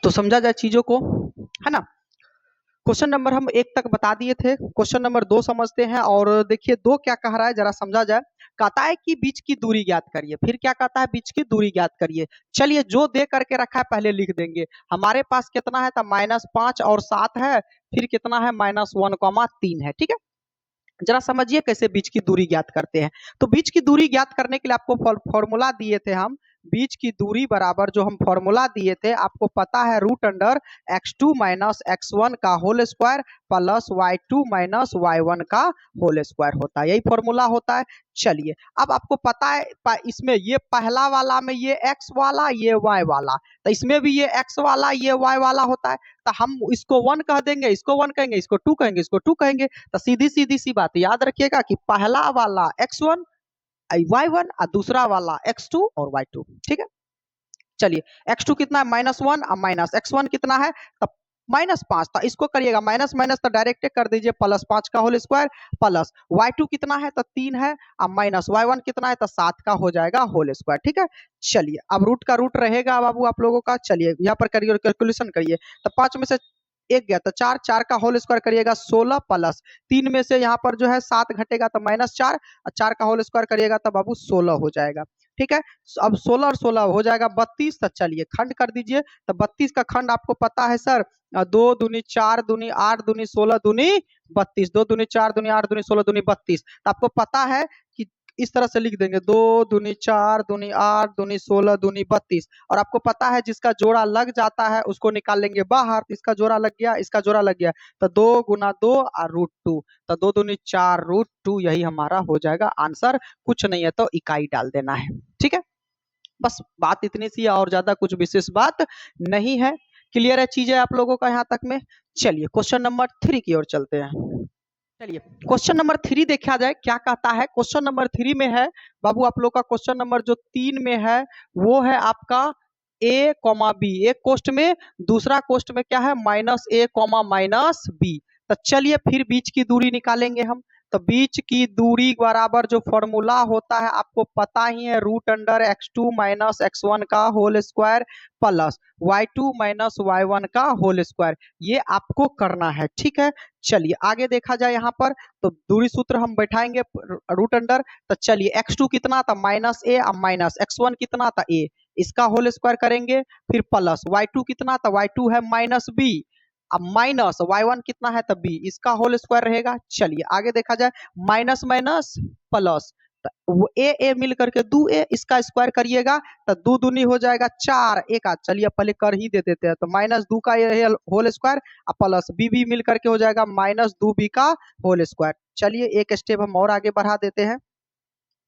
तो समझा जाए चीजों को, है ना। क्वेश्चन नंबर हम 1 तक बता दिए थे, क्वेश्चन नंबर 2 समझते हैं। और देखिए 2 क्या कह रहा है जरा समझा जाए। कहता है कि बीच की दूरी ज्ञात करिए, फिर क्या कहता है, बीच की दूरी ज्ञात करिए। चलिए जो दे करके रखा है पहले लिख देंगे। हमारे पास कितना है, तो -5 और 7 है, फिर कितना है -1, 3 है, ठीक है। जरा समझिए कैसे बीच की दूरी ज्ञात करते हैं। तो बीच की दूरी ज्ञात करने के लिए आपको फॉर्मूला दिए थे हम, बीच की दूरी बराबर जो हम फॉर्मूला दिए थे आपको पता है, √x2 - x1 का whole square plus y2 - y1 का होल स्क्वायर होता है, यही फॉर्मूला होता है। चलिए अब आपको पता है इसमें ये पहला वाला में ये x वाला ये y वाला, तो इसमें भी ये x वाला ये y वाला होता है। तो हम इसको 1 कह देंगे, इसको 1 कहेंगे, इसको 2 कहेंगे, इसको 2 कहेंगे। तो सीधी सीधी सी बात याद रखिएगा कि पहला वाला x1 y1 और दूसरा वाला x2 और y2, ठीक है। चलिए x2 कितना है -1 और माइनस x1 कितना है, तब -5, तो इसको करिएगा माइनस माइनस तो डायरेक्ट कर दीजिए, +5 का होल स्क्वायर प्लस y2 कितना है, तो 3 है, अब माइनस y1 कितना है, तो 7 का हो जाएगा होल स्क्वायर, ठीक है। चलिए अब रूट का रूट रहेगा बाबू आप लोगों का। चलिए यहाँ पर करिए कैलकुलेशन करिए, तो 5 में से 1 गया तो 4, 4 का होल स्क्वायर करिएगा 16 प्लस 3 में से यहाँ पर जो है 7 घटेगा तो -4 और 4 का होल स्क्वायर करिएगा तो बाबू 16 हो जाएगा, ठीक है। अब 16 और 16 हो जाएगा 32। तो चलिए खंड कर दीजिए, तो 32 का खंड आपको पता है सर, 2 दूनी 4 दूनी 8 दूनी 16 दूनी 32, 2 दूनी 4 दूनी 8 दूनी 16 दूनी 32। तो आपको पता है कि इस तरह से लिख देंगे, 2 दूनी 4 दूनी 8 दूनी 16 दूनी 32। और आपको पता है जिसका जोड़ा लग जाता है उसको निकाल लेंगे बाहर, इसका जोड़ा लग गया, इसका जोड़ा लग गया, तो 2 गुना 2 और √2, तो 2 दूनी 4 √2, यही हमारा हो जाएगा आंसर। कुछ नहीं है तो इकाई डाल देना है, ठीक है। बस बात इतनी सी है, और ज्यादा कुछ विशेष बात नहीं है। क्लियर है चीजें आप लोगों का यहाँ तक में। चलिए क्वेश्चन नंबर 3 की ओर चलते हैं। चलिए क्वेश्चन नंबर 3 देखा जाए क्या कहता है। क्वेश्चन नंबर 3 में है बाबू आप लोग का, क्वेश्चन नंबर जो 3 में है वो है आपका a, b, एक कोष्ट में, दूसरा कोष्ट में क्या है -a, -b। तो चलिए फिर बीच की दूरी निकालेंगे हम। तो बीच की दूरी बराबर जो फॉर्मूला होता है आपको पता ही है, √x2 - x1 का whole square plus y2 - y1 का होल स्क्वायर, ये आपको करना है, ठीक है। चलिए आगे देखा जाए यहाँ पर, तो दूरी सूत्र हम बैठाएंगे √। तो चलिए x2 कितना था -a और माइनस x1 कितना था a, इसका होल स्क्वायर करेंगे, फिर प्लस y2 कितना था, y2 है -b, अब माइनस y1 कितना है, तब b, इसका होल स्क्वायर रहेगा। चलिए आगे देखा जाए, माइनस माइनस प्लस, ए मिल करके 2a, इसका स्क्वायर करिएगा तो 2 दूनी हो जाएगा 4, एक आध, चलिए पहले कर ही दे देते हैं, तो -2 का ये होल स्क्वायर प्लस b मिल करके हो जाएगा -2b का होल स्क्वायर। चलिए एक स्टेप हम और आगे बढ़ा देते हैं,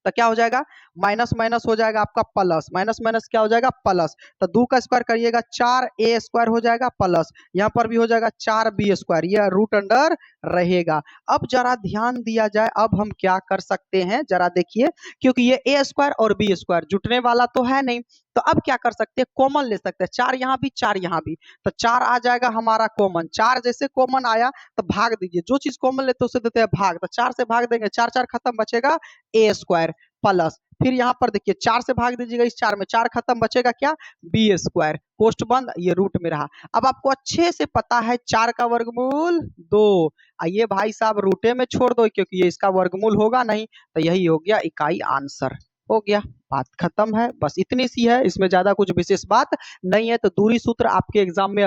तो क्या हो जाएगा, माइनस माइनस हो जाएगा आपका प्लस, माइनस माइनस क्या हो जाएगा प्लस, तो 2 का स्क्वायर करिएगा 4a स्क्वायर हो जाएगा प्लस, यहाँ पर भी हो जाएगा 4b स्क्वायर, यह √अंडर रहेगा। अब जरा ध्यान दिया जाए, अब हम क्या कर सकते हैं जरा देखिए, क्योंकि ये a स्क्वायर और b स्क्वायर जुटने वाला तो है नहीं, तो अब क्या कर सकते हैं, कॉमन ले सकते हैं, 4 यहाँ भी 4 यहाँ भी, तो 4 आ जाएगा हमारा कॉमन। 4 जैसे कॉमन आया तो भाग दीजिए, जो चीज कॉमन लेते उसे देते हैं भाग, तो 4 से भाग देंगे, 4 4 खत्म, बचेगा a स्क्वायर प्लस, फिर यहाँ पर देखिए 4 से भाग दीजिएगा, इस 4 में 4 खत्म, बचेगा क्या, b स्क्वायर, कोष्ट बंद, ये रूट में रहा। अब आपको अच्छे से पता है 4 का वर्गमूल 2, ये भाई साहब रूटे में छोड़ दो क्योंकि ये इसका वर्गमूल होगा नहीं, तो यही हो गया इकाई, आंसर हो गया, बात खत्म है। बस इतनी सी है, इसमें ज्यादा कुछ विशेष बात नहीं है। तो दूरी सूत्र आपके एग्जाम में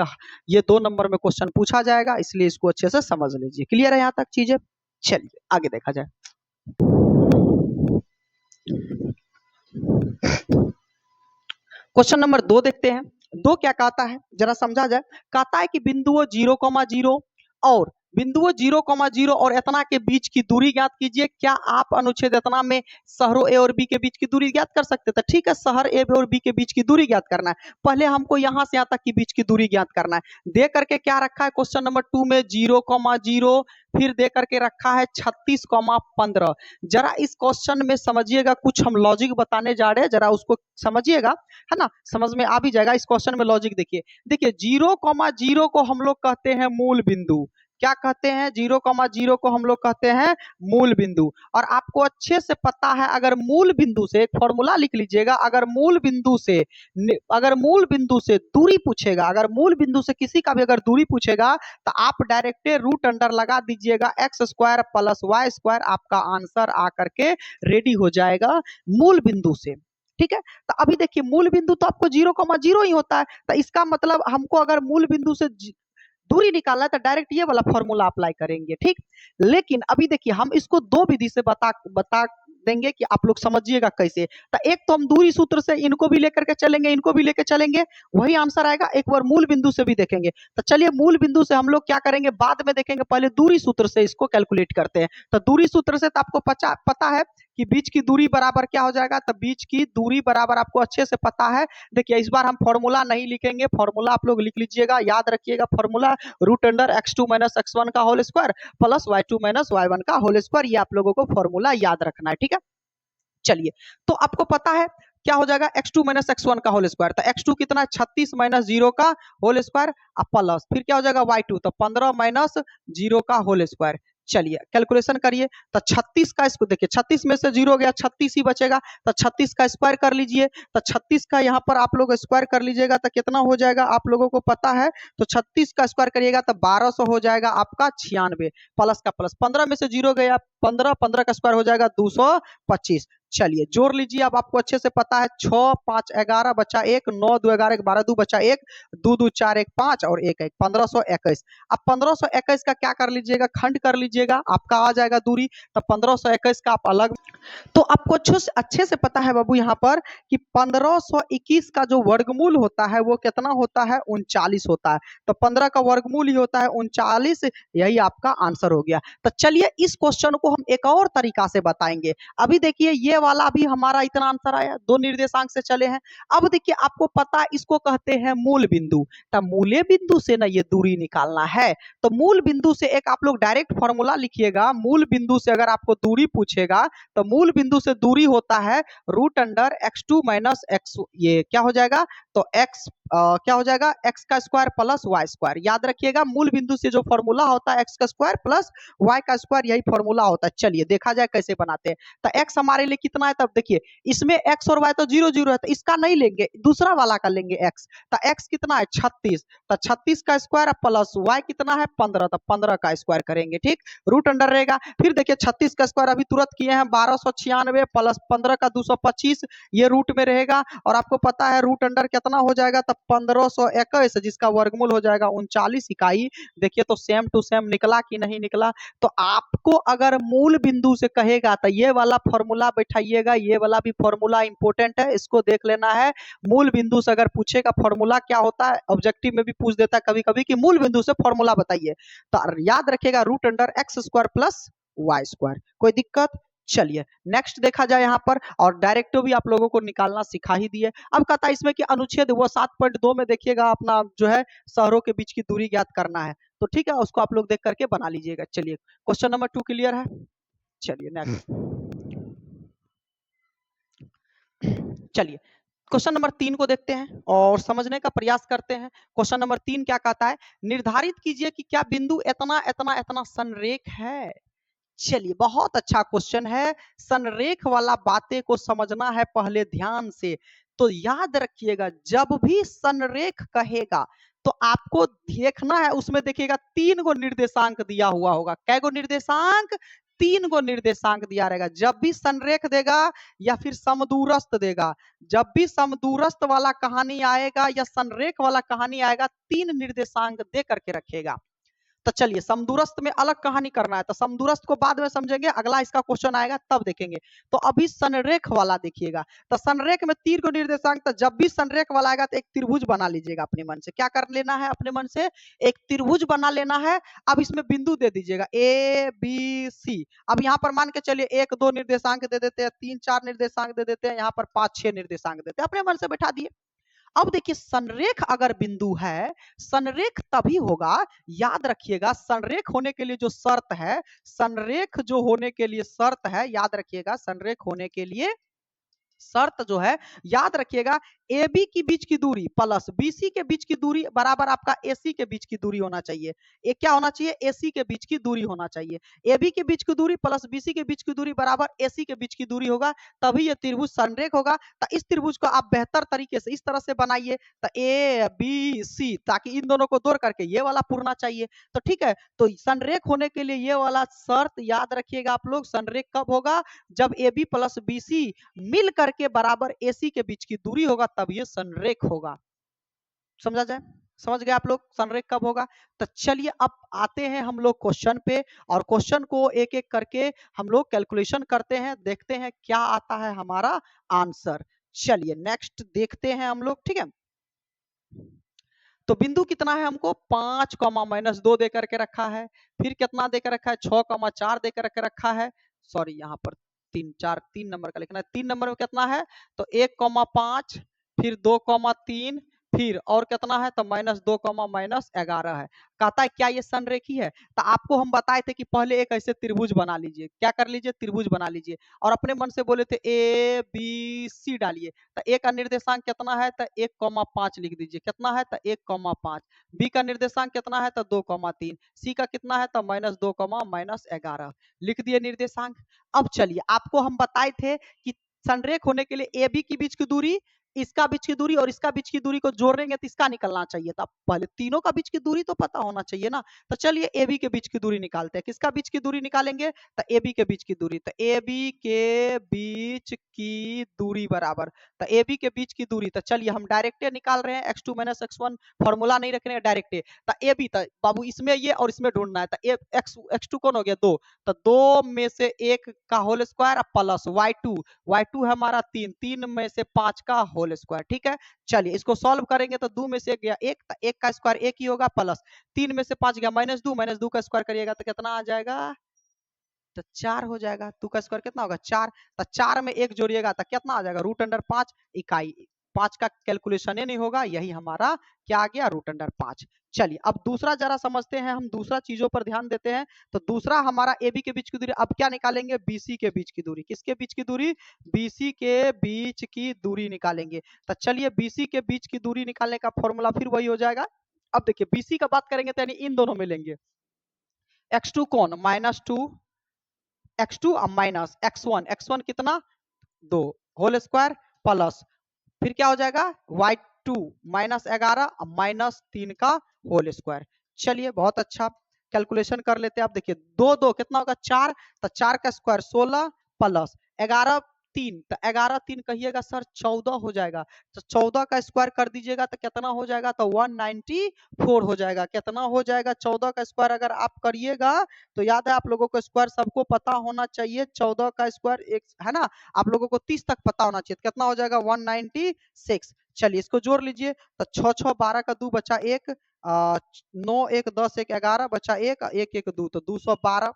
ये 2 नंबर में क्वेश्चन पूछा जाएगा, इसलिए इसको अच्छे से समझ लीजिए। क्लियर है यहाँ तक चीजें। चलिए आगे देखा जाए, क्वेश्चन नंबर 2 देखते हैं। 2 क्या कहता है जरा समझा जाए। कहता है कि बिंदुओं 0,0 और बिंदुओं 0,0 और इतना के बीच की दूरी ज्ञात कीजिए। क्या आप अनुच्छेद इतना में शहरों ए और बी के बीच की दूरी ज्ञात कर सकते थे? ठीक है, शहर ए और बी के बीच की दूरी ज्ञात करना है। पहले हमको यहाँ से यहाँ तक की बीच की दूरी ज्ञात करना है। दे करके क्या रखा है क्वेश्चन नंबर 2 में 0,0, फिर दे करके रखा है 36,15। जरा इस क्वेश्चन में समझिएगा, कुछ हम लॉजिक बताने जा रहे हैं, जरा उसको समझिएगा, है ना, समझ में आ भी जाएगा। इस क्वेश्चन में लॉजिक देखिए, देखिए 0,0 को हम लोग कहते हैं मूल बिंदु। क्या कहते हैं, 0,0 को हम लोग कहते हैं मूल बिंदु। और आपको अच्छे से पता है, अगर मूल बिंदु से एक फॉर्मूला लिख लीजिएगा, अगर मूल बिंदु से दूरी पूछेगा, अगर मूल बिंदु से किसी का भी अगर दूरी पूछेगा तो आप डायरेक्ट रूट अंडर लगा दीजिएगा X square plus Y square, आपका आंसर आकर के रेडी हो जाएगा मूल बिंदु से। ठीक है, तो अभी देखिए मूल बिंदु तो आपको 0,0 ही होता है, तो इसका मतलब हमको अगर मूल बिंदु से दूरी निकालना है तो डायरेक्ट ये वाला फॉर्मूला अप्लाई करेंगे। ठीक, लेकिन अभी देखिए हम इसको दो विधि से बता देंगे कि आप लोग समझिएगा कैसे। तो एक तो हम दूरी सूत्र से इनको भी लेकर के चलेंगे, इनको भी लेकर चलेंगे, वही आंसर आएगा। एक बार मूल बिंदु से भी देखेंगे। तो चलिए मूल बिंदु से हम लोग क्या करेंगे बाद में देखेंगे, पहले दूरी सूत्र से इसको कैलकुलेट करते हैं। तो दूरी सूत्र से तो आपको पता है कि बीच की दूरी बराबर क्या हो जाएगा, तो बीच की दूरी बराबर आपको अच्छे से पता है। देखिए इस बार हम फॉर्मूला नहीं लिखेंगे, फॉर्मूला आप लोग लिख लीजिएगा, याद रखिएगा formula root under x2 minus x1 का whole square plus y2 minus y1 का होल स्क्वायर, ये आप लोगों को फॉर्मूला याद रखना है। ठीक है, चलिए तो आपको पता है क्या हो जाएगा, x2 माइनस x1 का होल स्क्वायर, तो x2 कितना है 36 माइनस 0 का होल स्क्वायर प्लस फिर क्या हो जाएगा y2, तो 15 माइनस 0 का होल स्क्वायर। चलिए कैलकुलेशन करिए, तो 36 का इसको देखिए 36 में से 0 गया 36 ही बचेगा, तो 36 का स्क्वायर कर लीजिए। तो 36 का यहाँ पर आप लोग स्क्वायर कर लीजिएगा तो कितना हो जाएगा आप लोगों को पता है, तो 36 का स्क्वायर करिएगा तो 1200 हो जाएगा आपका 96, प्लस का प्लस 15 में से 0 गया 15, 15 का स्क्वायर हो जाएगा 225। चलिए जोड़ लीजिए, अब आपको अच्छे से पता है 6 5 11 बचा 1, 9 2 11 12 2 बचा 1, 2 2 4 1 5 और 1 1 1521। अब 1521 का क्या कर लीजिएगा, खंड कर लीजिएगा, आपका आ जाएगा दूरी। तो 1521 का आप अलग, तो आपको अच्छे से पता है बाबू यहाँ पर कि 1521 का जो वर्गमूल होता है वो कितना होता है, 39 होता है। तो 15 का वर्गमूल ही होता है 39, यही आपका आंसर हो गया। तो चलिए इस क्वेश्चन को हम एक और तरीका से बताएंगे। अभी देखिए ये वाला भी हमारा इतना आंसर आया, दो निर्देशांक से चले हैं। अब देखिए आपको पता है इसको कहते हैं मूल बिंदु, तो मूले बिंदु से ना ये दूरी निकालना है। तो मूल बिंदु से एक आप लोग डायरेक्ट फॉर्मूला लिखिएगा, मूल बिंदु से अगर आपको दूरी पूछेगा तो मूल बिंदु से दूरी होता है root under x2 minus x, ये क्या हो जाएगा, तो x क्या हो जाएगा x का स्क्वायर प्लस y स्क्वायर। याद रखिएगा मूल बिंदु से जो फॉर्मूला होता है x का स्क्वायर प्लस y का स्क्वायर, यही फॉर्मूला होता है। चलिए देखा जाए कैसे बनाते हैं। तो x हमारे लिए कितना है, तब देखिए इसमें x और y तो 0 0 है, तो इसका नहीं लेंगे, दूसरा वाला का लेंगे x। तो x कितना है 36, तो 36 का स्क्वायर प्लस y कितना है 15, तो 15 का स्क्वायर करेंगे। ठीक, रूट अंडर रहेगा। फिर देखिए 36 का स्क्वायर अभी तुरंत किए हैं 1296 प्लस 15 का 225, ये रूट में रहेगा। और आपको पता है रूट अंडर कितना हो जाएगा, तब 1521 जिसका वर्गमूल हो जाएगा 39 इकाई। देखिए तो सेम टू सेम निकला कि नहीं निकला। तो आपको अगर मूल बिंदु से कहेगा तो ये वाला फॉर्मूला बैठाइएगा, ये वाला भी फॉर्मूला इंपॉर्टेंट है, इसको देख लेना है। मूल बिंदु से अगर पूछेगा फॉर्मूला क्या होता है, ऑब्जेक्टिव में भी पूछ देता है कभी कभी कि मूल बिंदु से फॉर्मूला बताइए, तो याद रखिएगा root under X square plus Y square. कोई दिक्कत? चलिए नेक्स्ट देखा जाए यहाँ पर, और डायरेक्टिव भी आप लोगों को निकालना सिखा ही दिए। अब कहता है इसमें कि अनुच्छेद वो 7.2 में देखिएगा अपना जो है शहरों के बीच की दूरी ज्ञात करना है, तो ठीक है उसको आप लोग देख करके बना लीजिएगा। चलिए क्वेश्चन नंबर 2 क्लियर है। चलिए नेक्स्ट, चलिए क्वेश्चन नंबर 3 को देखते हैं और समझने का प्रयास करते हैं। क्वेश्चन नंबर 3 क्या कहता है, निर्धारित कीजिए कि क्या बिंदु इतना इतना इतना संरेख है। चलिए बहुत अच्छा क्वेश्चन है, संरेख वाला बातें को समझना है पहले ध्यान से। तो याद रखिएगा जब भी संरेख कहेगा तो आपको देखना है, उसमें देखिएगा 3 गो निर्देशांक दिया हुआ होगा। कै गो निर्देशांक, 3 गो निर्देशांक दिया रहेगा। जब भी संरेख देगा या फिर समदूरस्थ देगा, जब भी समदूरस्थ वाला कहानी आएगा या संरेख वाला कहानी आएगा, 3 निर्देशांक दे करके रखेगा। तो चलिए समदूरस्थ में अलग कहानी करना है, तो समदूरस्थ को बाद में समझेंगे, अगला इसका क्वेश्चन आएगा तब देखेंगे। तो अभी संरेख वाला देखिएगा, तो संरेख में 3 को निर्देशांक, तो जब भी संरेख वाला आएगा तो एक त्रिभुज बना लीजिएगा अपने मन से। क्या कर लेना है अपने मन से, एक त्रिभुज बना लेना है। अब इसमें बिंदु दे दीजिएगा ए बी सी। अब यहाँ पर मान के चलिए 1 2 निर्देशांक दे देते हैं, 3 4 निर्देशांक दे देते हैं, यहाँ पर 5 6 निर्देशांक देते हैं, अपने मन से बैठा दिए। अब देखिए संरेख अगर बिंदु है, संरेख तभी होगा, याद रखिएगा संरेख होने के लिए जो शर्त है, संरेख जो होने के लिए शर्त है, याद रखिएगा संरेख होने के लिए शर्त जो है याद रखिएगा, AB की बीच की दूरी प्लस BC के बीच की दूरी बराबर आपका AC के बीच की दूरी होना चाहिए। एक क्या होना चाहिए? AC के बीच की दूरी होना चाहिए। AB की बीच की दूरी प्लस BC के बीच की दूरी बराबर AC के बीच की दूरी होगा, तभी ये त्रिभुज संरेख होगा। तो इस त्रिभुज को आप बेहतर तरीके से इस तरह से बनाइए, तो ABC, ताकि इन दोनों को जोड़ करके ये वाला पूरना चाहिए। तो ठीक है, तो संरेख होने के लिए ये वाला शर्त याद रखिएगा आप लोग। संरेख कब होगा? जब AB प्लस BC मिल करके बराबर AC के बीच की दूरी होगा, तब ये संरेख होगा। समझा जाए? समझ गए आप लोग संरेख कब होगा? तो चलिए अब आते हैं हम लोग क्वेश्चन पे, और क्वेश्चन को एक एक करके हम लोग कैलकुलेशन करते हैं, देखते हैं क्या आता है हमारा आंसर। चलिए नेक्स्ट देखते हैं हम लोग, ठीक है। तो बिंदु कितना है हमको? 5 माइनस 2 दे करके रखा है। फिर कितना दे कर रखा है? 6 4 दे कर रखा है। सॉरी, यहाँ पर 3 नंबर का लिखना है। 3 नंबर में कितना है? तो 1 5, फिर 2 3, फिर और कितना है? तो -2 -11 है। कहता है क्या ये संरेखी है? तो आपको हम बताए थे कि पहले एक ऐसे त्रिभुज बना लीजिए। क्या कर लीजिए? त्रिभुज बना लीजिए। और अपने मन से बोले थे ABC डालिए। तो ए का निर्देशांक कितना है? तो 1 5 लिख दीजिए। कितना है? तो 1 5। बी का निर्देशांक कितना है? तो 2 3। सी का कितना है? तो -2 -11 लिख दिए निर्देशांक। अब चलिए, आपको हम बताए थे कि संरेख होने के लिए ए बी के बीच की दूरी, इसका बीच की दूरी और इसका बीच की दूरी को जोड़ेंगे तो इसका निकलना चाहिए था। पहले तीनों का बीच की दूरी तो पता होना चाहिए ना। तो चलिए ए बी के बीच की दूरी निकालते हैं। किसका बीच की दूरी निकालेंगे? तो ए बी के बीच की दूरी। तो ए बी के बीच की दूरी बराबर, तो ए बी के बीच की दूरी, तो चलिए हम डायरेक्टे निकाल रहे हैं। x2 - x1 फॉर्मूला नहीं रख रहे हैं, डायरेक्टे। तो ए बी, तो बाबू इसमें ये और इसमें ढूंढना है। तो x2 कौन हो गया? 2। तो 2 में से 1 का होल स्क्वायर प्लस y2 है हमारा 3, 3 में से 5 का होल स्क्वायर। ठीक है, चलिए इसको सॉल्व करेंगे तो 2 में से 1 गया 1, तो 1 का स्क्वायर 1 ही होगा, प्लस 3 में से 5 गया -2 का स्क्वायर करिएगा तो कितना आ जाएगा? तो 4 हो जाएगा। 2 का स्क्वायर कितना होगा? 4। तो 4 में 1 जोड़िएगा तो कितना आ जाएगा? √5 इकाई। 5 का कैलकुलेशन ही नहीं होगा, यही हमारा क्या आ गया? √5। चलिए अब दूसरा जरा समझते हैं, हम दूसरा चीजों पर ध्यान देते हैं। तो दूसरा हमारा ए बी के बीच की दूरी, अब क्या निकालेंगे? BC के बीच की दूरी। किसके बीच की दूरी? BC के बीच की दूरी निकालेंगे। तो चलिए BC के बीच की दूरी निकालने का फॉर्मूला फिर वही हो जाएगा। अब देखिए BC का बात करेंगे तो यानी इन दोनों में लेंगे। x2 कौन? -2, x2 माइनस x1 कितना? 2 होल स्क्वायर, प्लस फिर क्या हो जाएगा? y2 -11 -3 का होल स्क्वायर। चलिए बहुत अच्छा, कैलकुलेशन कर लेते हैं। आप देखिए 2 2 कितना होगा? 4। तो 4 का स्क्वायर 16 प्लस 11 3, तो 11 3 कहिएगा सर 14 हो जाएगा। तो 14 का स्क्वायर कर दीजिएगा तो कितना हो जाएगा? तो 194 हो जाएगा। कितना हो जाएगा? 14 का स्क्वायर अगर आप करिएगा तो याद है आप लोगों को स्क्वायर सबको पता होना चाहिए। 14 का स्क्वायर एक है ना, आप लोगों को 30 तक पता होना चाहिए। कितना हो जाएगा? 196। चलिए इसको जोड़ लीजिए। तो 6 6 12 का 2 बचा 1, 9 1 10 1 11 बचा 1 1 1 2, तो 212।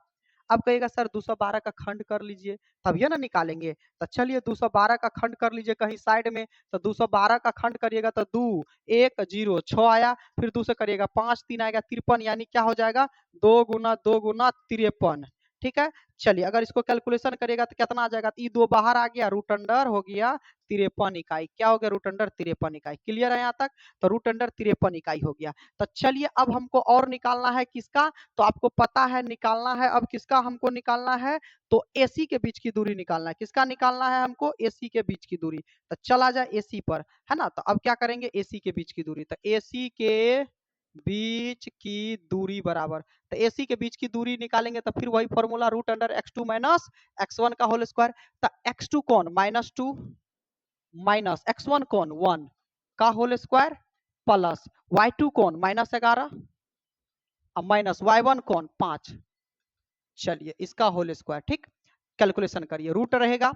अब कहिएगा सर 212 का खंड कर लीजिए, तभी ना निकालेंगे। तो चलिए 212 का खंड कर लीजिए कहीं साइड में। तो 212 का खंड करिएगा तो 2 1 0 6 आया, फिर 2 से करिएगा 5 3 आएगा 53, यानी क्या हो जाएगा? 2 गुना 2 गुना 53। ठीक है, चलिए अगर इसको कैलकुलेशन करिएगा तो कितना आ जाएगा? ये 2 बाहर आ गया, रूट अंडर हो गया 53 इकाई। क्या हो गया? रूट अंडर 53 इकाई। क्लियर है यहाँ तक? तो रूट अंडर 53 इकाई हो गया। तो चलिए अब हमको और निकालना है किसका? तो आपको पता है निकालना है, अब किसका हमको निकालना है? तो AC के बीच की दूरी निकालना है। किसका निकालना है हमको? AC के बीच की दूरी। तो चला जाए AC पर, है ना। तो अब क्या करेंगे? AC के बीच की दूरी। तो AC के बीच की दूरी बराबर, तो AC के बीच की दूरी निकालेंगे तो फिर वही formula, root under x2 minus x1 का होल स्क्वायर। तो x2 कौन? -2 माइनस x1 कौन? 1 का होल स्क्वायर, प्लस y2 कौन? -11 माइनस y1 कौन? 5। चलिए इसका होल स्क्वायर। ठीक, कैलकुलेशन करिए, रूट रहेगा।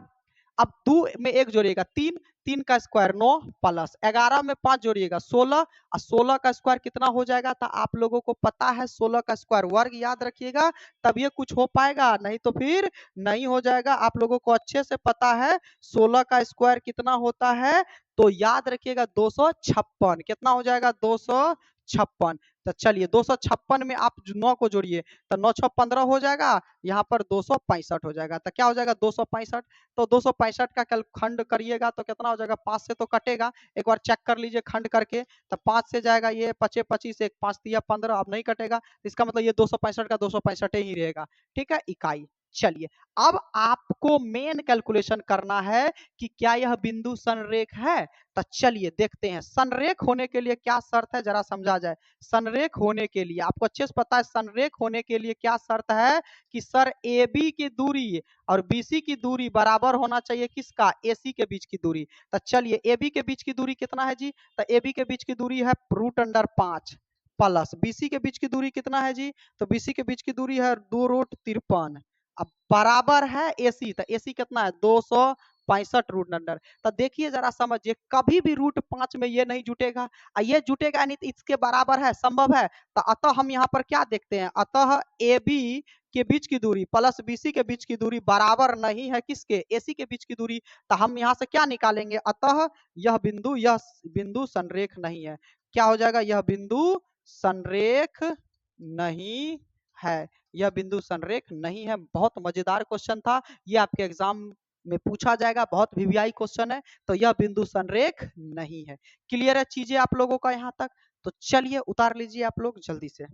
अब 2 में 1 जोड़िएगा 3, 3 का स्क्वायर 9 प्लस 11 में 5 जोड़िएगा 16, और 16 का स्क्वायर कितना हो जाएगा? तो आप लोगों को पता है 16 का स्क्वायर वर्ग, याद रखिएगा तब ये कुछ हो पाएगा, नहीं तो फिर नहीं हो जाएगा। आप लोगों को अच्छे से पता है 16 का स्क्वायर कितना होता है, तो याद रखिएगा 256। कितना हो जाएगा? 256। तो चलिए 256 में आप 9 को जोड़िए तो 9 6 15 हो जाएगा, यहाँ पर 265 हो जाएगा। तो क्या हो जाएगा 265। तो 265 का खंड करिएगा तो कितना हो जाएगा, 5 से तो कटेगा, एक बार चेक कर लीजिए खंड करके। तो 5 से जाएगा ये 25 25, एक 5 दिया 15, अब नहीं कटेगा, इसका मतलब ये 265 का 265 ही रहेगा। ठीक है, इकाई। चलिए अब आपको मेन कैलकुलेशन करना है कि क्या यह बिंदु संरेख है। तो चलिए देखते हैं संरेख होने के लिए क्या शर्त है, जरा समझा जाए। संरेख होने के लिए आपको अच्छे से पता है, संरेख होने के लिए क्या शर्त है कि सर ए बी की दूरी और बीसी की दूरी बराबर होना चाहिए, किसका, एसी के बीच की दूरी। तो चलिए ए बी के बीच की दूरी कितना है जी, तो ए बी के बीच की दूरी है √5 प्लस बीसी के बीच की दूरी कितना है जी, तो बीसी के बीच की दूरी है 2√53। अब बराबर है एसी, तो एसी कितना है 265 √। तो देखिए जरा समझिए, कभी भी √5 में ये नहीं जुटेगा, ये जुटेगा नहीं तो इसके बराबर है, संभव है। तो अतः हम यहाँ पर क्या देखते हैं, अतः ए बी के बीच की दूरी प्लस बीसी के बीच की दूरी बराबर नहीं है किसके, एसी के बीच की दूरी। तो हम यहाँ से क्या निकालेंगे, अतः यह बिंदु संरेख नहीं है। क्या हो जाएगा, यह बिंदु संरेख नहीं है, यह बिंदु संरेख नहीं है। बहुत मजेदार क्वेश्चन था, ये आपके एग्जाम में पूछा जाएगा, बहुत वीवीआई क्वेश्चन है। तो यह बिंदु संरेख नहीं है। क्लियर है चीजें आप लोगों का यहाँ तक। तो चलिए उतार लीजिए आप लोग जल्दी से।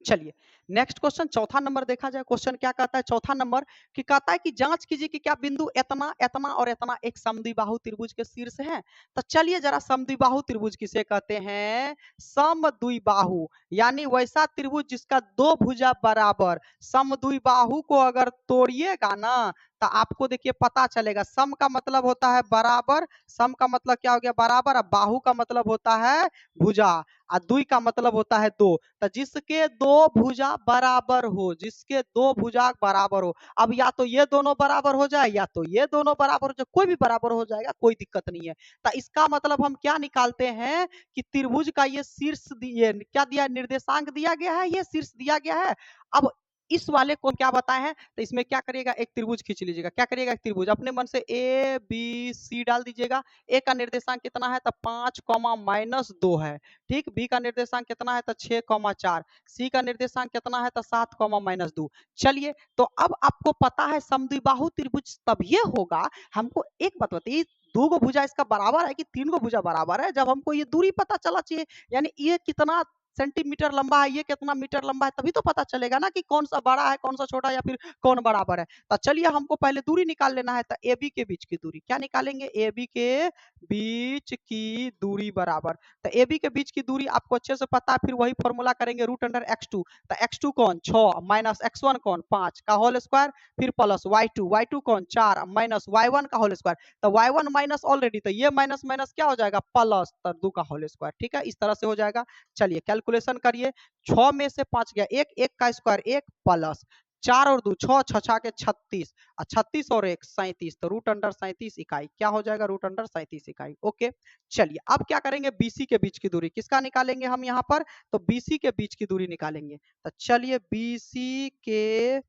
चलिए नेक्स्ट क्वेश्चन, चौथा नंबर देखा जाए। क्वेश्चन क्या कहता है, चौथा नंबर कि कहता है कि जांच कीजिए कि क्या बिंदु इतना इतना और इतना एक समद्विबाहु त्रिभुज के शीर्ष है। तो चलिए जरा समद्विबाहु त्रिभुज किसे कहते हैं, समद्विबाहु यानी वैसा त्रिभुज जिसका दो भुजा बराबर। समद्विबाहु को अगर तोड़िएगा ना तो आपको देखिए पता चलेगा, सम का मतलब होता है बराबर, सम का मतलब क्या हो गया बराबर, अब बाहु का मतलब होता है भुजा, और दुई का मतलब होता है दो। तो जिसके दो भुजा बराबर हो, जिसके दो भुजा बराबर हो, अब या तो ये दोनों बराबर हो जाए या तो ये दोनों बराबर हो जाए, कोई भी बराबर हो जाएगा, कोई दिक्कत नहीं है। तो इसका मतलब हम क्या निकालते हैं कि त्रिभुज का ये शीर्ष दिए क्या दिया, निर्देशांक दिया गया है, ये शीर्ष दिया गया है। अब इस वाले को क्या बताए हैं, तो इसमें क्या करिएगा, एक त्रिभुज खींच लीजिएगा। क्या करिएगा, एक त्रिभुज अपने मन से ए बी सी डाल दीजिएगा। ए का निर्देशांक कितना है, तो 5, -2 है। ठीक, बी का निर्देशांक कितना है, तो 6, 4। सी का निर्देशांक कितना है, तो 7, -2। चलिए तो अब आपको पता है समद्विबाहु त्रिभुज तब ये होगा, हमको एक बात बताइए, दो गो भुजा इसका बराबर है कि तीन गो भुजा बराबर है, जब हमको ये दूरी पता चला चाहिए, यानी ये कितना सेंटीमीटर लंबा है, ये कितना मीटर लंबा है, तभी तो पता चलेगा ना कि कौन सा बड़ा है कौन सा छोटा या फिर कौन बराबर है। तो चलिए हमको पहले दूरी निकाल लेना है, तो ए बी के बीच की दूरी क्या निकालेंगे, ए बी के बीच की दूरी बराबर। तो ए बी के बीच की दूरी आपको अच्छे से पता है, फिर वही फॉर्मूला करेंगे √x2। तो x2 कौन 6 माइनस x1 कौन 5 का होल स्क्वायर, फिर प्लस y2 कौन 4 माइनस y1 का होल स्क्वायर। तो y1 माइनस ऑलरेडी, तो ये माइनस माइनस क्या हो जाएगा प्लस, तो 2 का होल स्क्वायर। ठीक है, इस तरह से हो जाएगा। चलिए कैलकुलेशन करिए, 6 में से 5 गया, एक एक का स्क्वायर एक प्लस 4 और 2 6, 6 6 के 36, 36 और 1 37, तो √37 इकाई क्या हो जाएगा, √37 इकाई। ओके, चलिए अब क्या करेंगे, बीसी के बीच की दूरी किसका निकालेंगे हम यहाँ पर, तो बीसी के बीच की दूरी निकालेंगे। तो चलिए बीसी के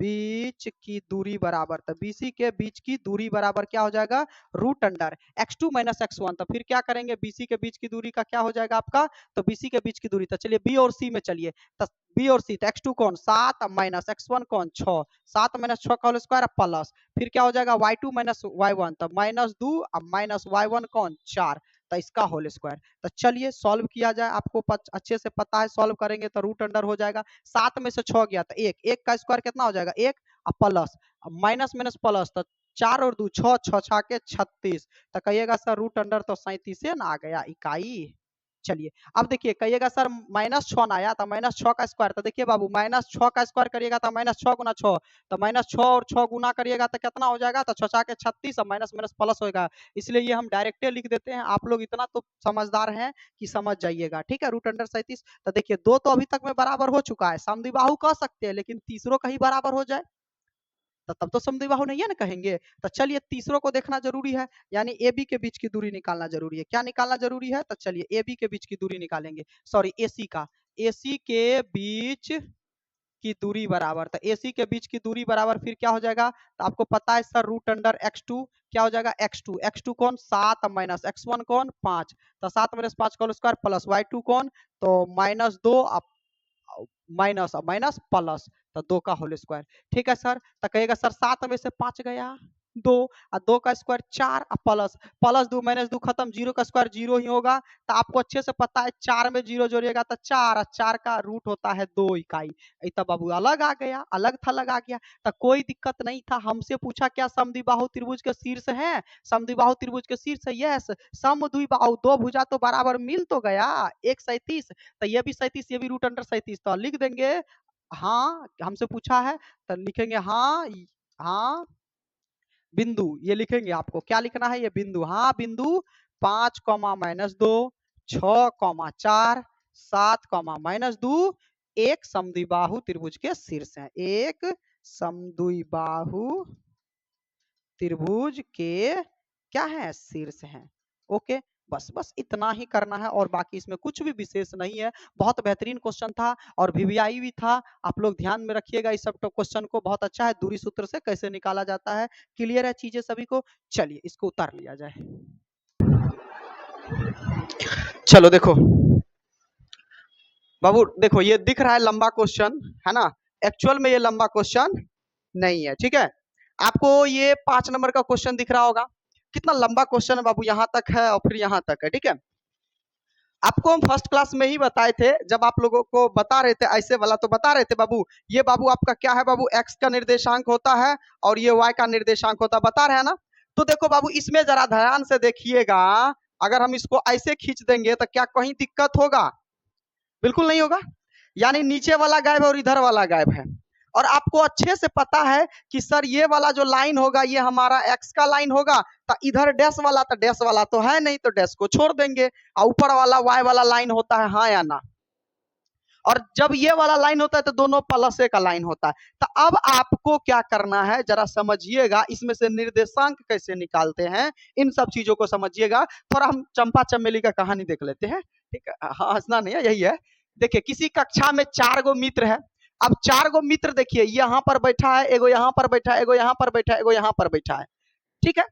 बीच की दूरी बराबर, तो बीसी के बीच की दूरी बराबर क्या हो जाएगा, √x2 - x1। तो फिर क्या करेंगे, बीसी के बीच की दूरी का क्या हो जाएगा आपका, तो बीसी के बीच की दूरी, तो चलिए बी और सी में चलिए, तो बी और सी, तो x2 कौन 7 माइनस x1 कौन 6, 7 - 6 का होल स्क्वायर प्लस, फिर क्या हो जाएगा y2 - y1, तो -2 माइनस y1 कौन 4, तो इसका होल स्क्वायर। तो चलिए सॉल्व किया जाए, आपको अच्छे से पता है, सॉल्व करेंगे तो √अंडर हो जाएगा। 7 में से 6 गया तो एक, एक का स्क्वायर कितना हो जाएगा, एक प्लस माइनस माइनस प्लस, तो 4 और 2 6, 6 6 के 36। तो कहिएगा सर √अंडर तो 37 ना आ गया इकाई। चलिए अब देखिए, कहिएगा सर -6 ना आया, तो -6 का स्क्वायर, तो देखिए बाबू -6 का स्क्वायर करिएगा तो -6 गुना 6, तो -6 और 6 गुना करिएगा तो कितना हो जाएगा, तो 6 6 के 36 और माइनस माइनस प्लस होगा। इसलिए ये हम डायरेक्ट लिख देते हैं, आप लोग इतना तो समझदार हैं कि समझ जाइएगा। ठीक है, √37। तो देखिए दो तो अभी तक में बराबर हो चुका है, समद्विबाहु कह सकते हैं, लेकिन तीसरों का ही बराबर हो जाए तो तब तो समद्विबाहु नहीं है ना कहेंगे। तो चलिए तीसरों को देखना जरूरी है, यानी ए बी के बीच की दूरी निकालना जरूरी है। क्या निकालना जरूरी है, तो चलिए ए बी के बीच की दूरी निकालेंगे, सॉरी एसी का, एसी के बीच की दूरी बराबर, तो AC के बीच की दूरी बराबर फिर क्या हो जाएगा, तो आपको पता है सर रूट अंडर x2 क्या हो जाएगा, x2 कौन 7 माइनस x1 कौन 5, तो 7 माइनस 5 का होल स्क्वायर प्लस y2 कौन तो -2 माइनस माइनस प्लस तो 2 का होल स्क्वायर। ठीक है सर, तो कहेगा सर 7 में से 5 गया 2 और 2 का स्क्वायर 4 प्लस प्लस 2 माइनस 2 खत्म, 0 का स्क्वायर 0 ही होगा। तो आपको अच्छे से पता है 4 में 0 जोड़िएगा तो 4 और 4 का रूट होता है 2 इकाई। तब बाबू अलग आ गया, अलग थलग लगा गया, तो कोई दिक्कत नहीं था। हमसे पूछा क्या समद्विबाहु त्रिभुज के शीर्ष है, समद्विबाहु त्रिभुज के शीर्ष है, यस। समद्विबाहु दो भुजा तो बराबर मिल तो गया, एक 37, तो ये भी 37 ये भी रूट अंडर 37, तो लिख देंगे हाँ, हमसे पूछा है तो लिखेंगे हाँ हाँ बिंदु, ये लिखेंगे। आपको क्या लिखना है, ये बिंदु, हाँ बिंदु 5 -2 6 4 7 -2 एक समद्विबाहु त्रिभुज के शीर्ष है, एक समद्विबाहु त्रिभुज के क्या है शीर्ष है। ओके, बस बस इतना ही करना है और बाकी इसमें कुछ भी विशेष नहीं है। बहुत बेहतरीन क्वेश्चन था और वीवीआई भी था, आप लोग ध्यान में रखिएगा इस सब क्वेश्चन को, बहुत अच्छा है। दूरी सूत्र से कैसे निकाला जाता है, क्लियर है चीजें सभी को। चलिए इसको उतार लिया जाए। चलो देखो बाबू, देखो ये दिख रहा है लंबा क्वेश्चन है ना, एक्चुअल में ये लंबा क्वेश्चन नहीं है। ठीक है, आपको ये 5 नंबर का क्वेश्चन दिख रहा होगा, कितना लंबा क्वेश्चन है बाबू, यहाँ तक है और फिर यहाँ तक है। ठीक है, आपको हम फर्स्ट क्लास में ही बताए थे, जब आप लोगों को बता रहे थे ऐसे वाला, तो बता रहे थे बाबू ये बाबू आपका क्या है बाबू, एक्स का निर्देशांक होता है और ये वाई का निर्देशांक होता है, बता रहे हैं ना। तो देखो बाबू इसमें जरा ध्यान से देखिएगा, अगर हम इसको ऐसे खींच देंगे तो क्या कहीं दिक्कत होगा, बिल्कुल नहीं होगा। यानी नीचे वाला गायब और इधर वाला गायब है, और आपको अच्छे से पता है कि सर ये वाला जो लाइन होगा ये हमारा एक्स का लाइन होगा, तो इधर डैश वाला, तो डैश वाला तो है नहीं तो डैश को छोड़ देंगे, और ऊपर वाला वाई वाला लाइन होता है, हाँ या ना। और जब ये वाला लाइन होता है तो दोनों प्लस का लाइन होता है। तो अब आपको क्या करना है जरा समझिएगा, इसमें से निर्देशांक कैसे निकालते हैं, इन सब चीजों को समझिएगा। थोड़ा हम चंपा चमेली का कहानी देख लेते हैं, ठीक है, हाँ हंसना नहीं है, यही है। देखिए किसी कक्षा में 4 गो मित्र है, अब 4 गो मित्र देखिए यहाँ पर बैठा है, एगो यहाँ पर बैठा है, एगो यहाँ पर बैठा है, एगो यहाँ पर बैठा है। ठीक है,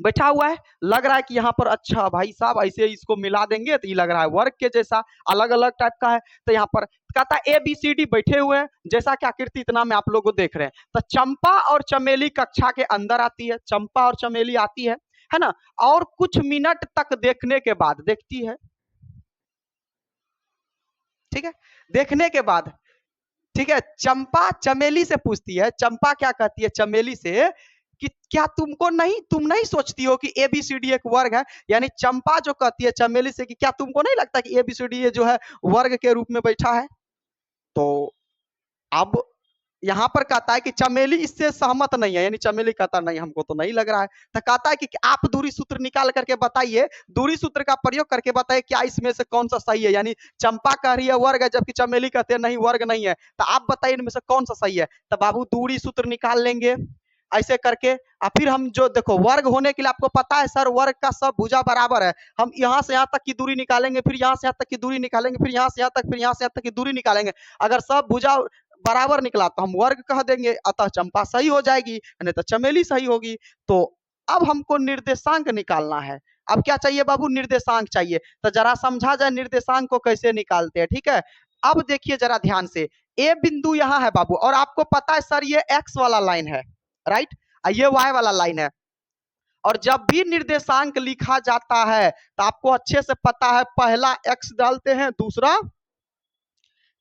बैठा हुआ है, लग रहा है कि यहाँ पर अच्छा भाई साहब ऐसे इसको मिला देंगे तो ये लग रहा है वर्ग के जैसा, अलग अलग टाइप का है। तो यहाँ पर कहता है ABCD बैठे हुए हैं, जैसा कि आकृति इतना में आप लोग को देख रहे हैं। तो चंपा और चमेली कक्षा के अंदर आती है, चंपा और चमेली आती है ना, और कुछ मिनट तक देखने के बाद देखती है। ठीक है, देखने के बाद ठीक है, चंपा चमेली से पूछती है, चंपा क्या कहती है चमेली से कि क्या तुम नहीं सोचती हो कि ABCD एक वर्ग है। यानी चंपा जो कहती है चमेली से कि क्या तुमको नहीं लगता कि ABCD ये जो है वर्ग के रूप में बैठा है। तो अब यहाँ पर कहता है कि चमेली इससे सहमत नहीं है, यानी चमेली कहता नहीं हमको तो नहीं लग रहा है। तो कहता है कि आप दूरी सूत्र निकाल करके बताइए, दूरी सूत्र का प्रयोग करके बताइए क्या इसमें से कौन सा सही है। यानी चंपा कह रही है वर्ग है, जबकि चमेली कहते हैं नहीं वर्ग नहीं है, तो आप बताइए इनमें से कौन सा सही है। तो बाबू दूरी सूत्र निकाल लेंगे ऐसे करके, और फिर हम जो देखो वर्ग होने के लिए आपको पता है सर वर्ग का सब भुजा बराबर है, हम यहाँ से यहाँ तक की दूरी निकालेंगे, फिर यहाँ से यहाँ तक की दूरी निकालेंगे, फिर यहाँ से यहाँ तक, फिर यहाँ से यहाँ तक की दूरी निकालेंगे। अगर सब भुजा बराबर निकला तो हम वर्ग कह देंगे, अतः चंपा सही हो जाएगी, नहीं तो चमेली सही होगी। तो अब हमको निर्देशांक निकालना है। अब क्या चाहिए बाबू, निर्देशांक चाहिए। तो जरा समझा जाए निर्देशांक को कैसे निकालते हैं। ठीक है, अब देखिए जरा ध्यान से, ए बिंदु यहाँ है बाबू, और आपको पता है सर ये एक्स वाला लाइन है, राइट, ये वाई वाला लाइन है। और जब भी निर्देशांक लिखा जाता है तो आपको अच्छे से पता है पहला एक्स डालते हैं, दूसरा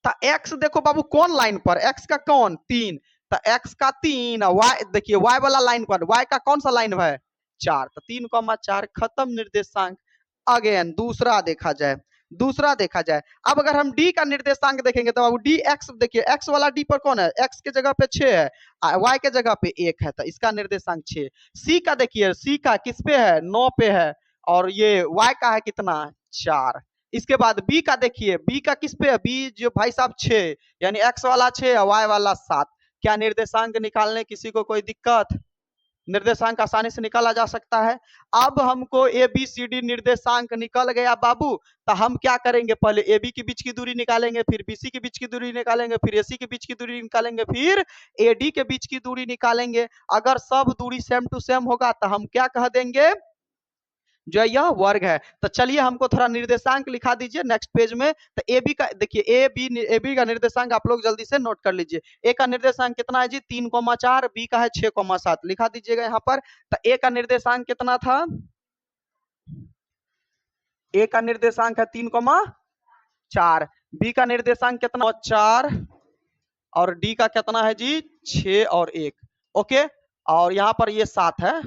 तो एक्स देखो बाबू कौन लाइन पर, एक्स का कौन 3, तो एक्स का 3, वाई देखिए वाई वाला लाइन पर, वाई का कौन सा लाइन है 4, तो 3,4 खत्म निर्देशांक। अगेन दूसरा देखा जाए, दूसरा देखा जाए, अब अगर हम डी का निर्देशांक देखेंगे तो बाबू डी एक्स देखिए, एक्स वाला डी पर कौन है, एक्स के जगह पे 6 है, वाई के जगह पे 1 है, तो इसका निर्देशांक 6। सी का देखिए, सी का किस पे है 9 पे है, और ये वाई का है कितना 4। इसके बाद बी का देखिए, बी का किस पे है, बी जो भाई साहब 6, यानी एक्स वाला 6 वाई वाला 7। क्या निर्देशांक निकालने किसी को कोई दिक्कत, निर्देशांक आसानी से निकाला जा सकता है। अब हमको ए बी सी डी निर्देशांक निकल गया बाबू, तो हम क्या करेंगे, पहले ए बी के बीच की दूरी निकालेंगे, फिर बी सी के बीच की दूरी निकालेंगे, फिर ए सी के बीच की दूरी निकालेंगे, फिर ए डी के बीच की दूरी निकालेंगे। अगर सब दूरी सेम टू सेम होगा तो हम क्या कह देंगे, जो है यह वर्ग है। तो चलिए हमको थोड़ा निर्देशांक लिखा दीजिए नेक्स्ट पेज में। तो ए बी का देखिए, ए बी का निर्देशांक आप लोग जल्दी से नोट कर लीजिए। ए का निर्देशांक कितना है जी, 3,4, बी का है 6,7, लिखा दीजिएगा यहाँ पर। तो ए का निर्देशांक कितना था, ए का निर्देशांक है 3,4, बी का निर्देशांक कितना 4, और डी का कितना है जी 6 और 1। ओके, और यहाँ पर ये 7 है,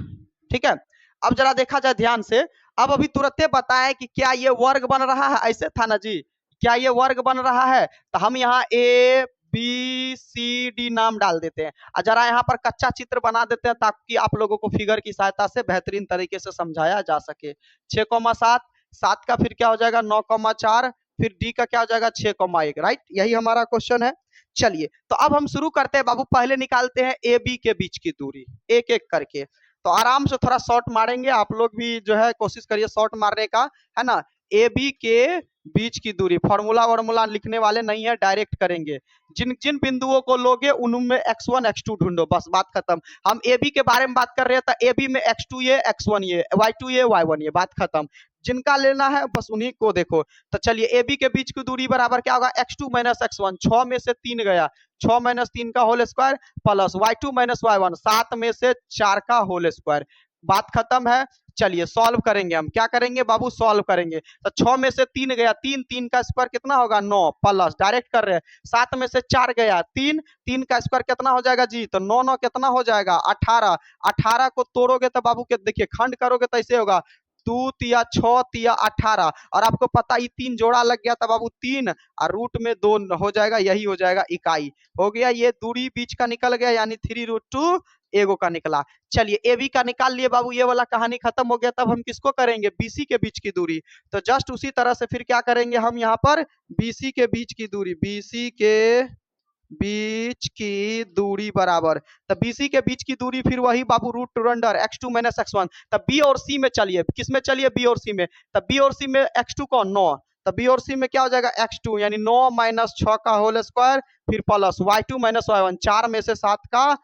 ठीक है। अब जरा देखा जाए ध्यान से, अब अभी तुरंत बताएं कि क्या ये वर्ग बन रहा है, ऐसे था ना जी, क्या ये वर्ग बन रहा है। तो हम यहाँ ए बी सी डी नाम डाल देते हैं, और जरा यहाँ पर कच्चा चित्र बना देते हैं ताकि आप लोगों को फिगर की सहायता से बेहतरीन तरीके से समझाया जा सके। 6,7, 7 का फिर क्या हो जाएगा 9,4, फिर डी का क्या हो जाएगा 6,1, राइट, यही हमारा क्वेश्चन है। चलिए तो अब हम शुरू करते हैं बाबू, पहले निकालते हैं ए बी के बीच की दूरी एक एक करके। तो आराम से थोड़ा शॉर्ट मारेंगे, आप लोग भी जो है कोशिश करिए शॉर्ट मारने का, है ना। ए बी के बीच की दूरी, फॉर्मूला वर्मूला लिखने वाले नहीं है, डायरेक्ट करेंगे। जिन जिन बिंदुओं को लोगे उनमें x1 x2 ढूंढो, बस बात खत्म। हम ए बी के बारे में बात कर रहे हैं, तो ए बी में x2 ये, x1 ये, y2 ये, y1 ये, बात खत्म। जिनका लेना है बस उन्हीं को देखो। तो चलिए ए बी के बीच की दूरी बराबर क्या होगा, x2 माइनस x1, 6 में से 3 गया, 6 माइनस 3 का whole square, plus y2 minus y1, 7 में से 4 का होल स्क्वायर, बात खत्म है। चलिए सॉल्व करेंगे, हम क्या करेंगे बाबू, सॉल्व करेंगे। तो 6 में से 3 गया, 3, 3 का स्क्वायर कितना होगा 9, प्लस डायरेक्ट कर रहे हैं, 7 में से 4 गया 3, 3 का स्क्वायर कितना हो जाएगा जी, तो 9, 9 कितना हो जाएगा 18, 18 को तोड़ोगे तो बाबू के देखिए खंड करोगे तो ऐसे होगा 2 तिया 6 तिया 18, और आपको पता ही 3 जोड़ा लग गया था बाबू 3, और रूट में 2 हो जाएगा, यही हो जाएगा इकाई। हो गया, ये दूरी बीच का निकल गया, यानी 3√2 एगो का निकला। चलिए ए बी का निकाल लिए बाबू, ये वाला कहानी खत्म हो गया। तब हम किसको करेंगे, बीसी के बीच की दूरी। तो जस्ट उसी तरह से फिर क्या करेंगे हम यहाँ पर, बीसी के बीच की दूरी, बीसी के बीच की दूरी बराबर, तब बीसी के बीच की दूरी फिर वही बाबू root to under x2 minus x1। तब बी और सी में चलिए, किस में चलिए, बी और सी में। तब बी और सी में x2 को 9, तब बी और सी में क्या हो जाएगा x2, यानी 9 माइनस 6 का होल स्क्वायर, फिर प्लस y2 माइनस y1, 4 में से 7 का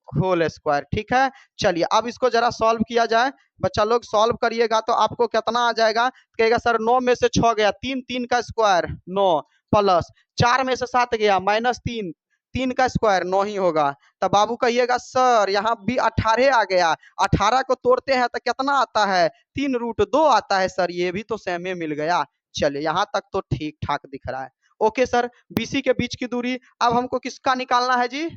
होल स्क्वायर, ठीक है। चलिए अब इसको जरा सॉल्व किया जाए, बच्चा लोग सॉल्व करिएगा तो आपको कितना आ जाएगा, कहेगा सर 9 में से 6 गया, 3, 3 का स्क्वायर 9, प्लस 4 में से 7 गया माइनस 3, 3 का स्क्वायर 9 ही होगा। तब बाबू कहिएगा सर यहाँ भी 18 आ गया, 18 को तोड़ते हैं तो कितना आता है, 3√2 आता है सर, ये भी तो सेम ही मिल गया। चलिए यहाँ तक तो ठीक ठाक दिख रहा है। ओके सर, बीसी के बीच की दूरी, अब हमको किसका निकालना है जी,